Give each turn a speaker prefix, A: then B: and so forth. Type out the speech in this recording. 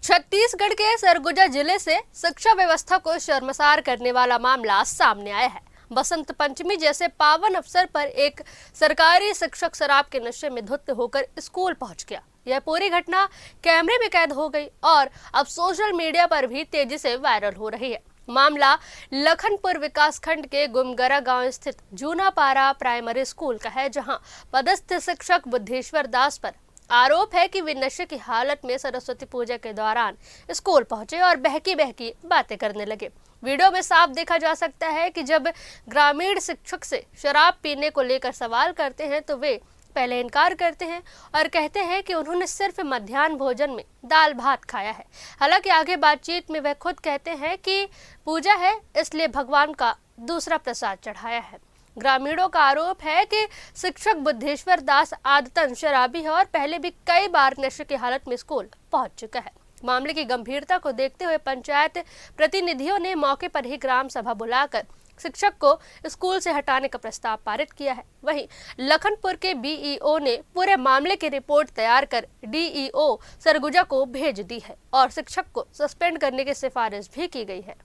A: छत्तीसगढ़ के सरगुजा जिले से शिक्षा व्यवस्था को शर्मसार करने वाला मामला सामने आया है। बसंत पंचमी जैसे पावन अवसर पर एक सरकारी शिक्षक शराब के नशे में धुत होकर स्कूल पहुंच गया। यह पूरी घटना कैमरे में कैद हो गई और अब सोशल मीडिया पर भी तेजी से वायरल हो रही है। मामला लखनपुर विकासखंड के गुमगरा गांव स्थित जूनापारा प्राइमरी स्कूल का है, जहां पदस्थ शिक्षक बुद्धेश्वर दास पर आरोप है कि वे नशे की हालत में सरस्वती पूजा के दौरान स्कूल पहुंचे और बहकी बहकी बातें करने लगे। वीडियो में साफ देखा जा सकता है कि जब ग्रामीण शिक्षक से शराब पीने को लेकर सवाल करते हैं तो वे पहले इनकार करते हैं और कहते हैं कि उन्होंने सिर्फ मध्याह्न भोजन में दाल भात खाया है। हालांकि आगे बातचीत में वह खुद कहते हैं कि पूजा है, इसलिए भगवान का दूसरा प्रसाद चढ़ाया है। ग्रामीणों का आरोप है कि शिक्षक बुद्धेश्वर दास आदतन शराबी है और पहले भी कई बार नशे की हालत में स्कूल पहुंच चुका है। मामले की गंभीरता को देखते हुए पंचायत प्रतिनिधियों ने मौके पर ही ग्राम सभा बुलाकर शिक्षक को स्कूल से हटाने का प्रस्ताव पारित किया है। वहीं लखनपुर के बीईओ ने पूरे मामले की रिपोर्ट तैयार कर डीईओ सरगुजा को भेज दी है और शिक्षक को सस्पेंड करने की सिफारिश भी की गई है।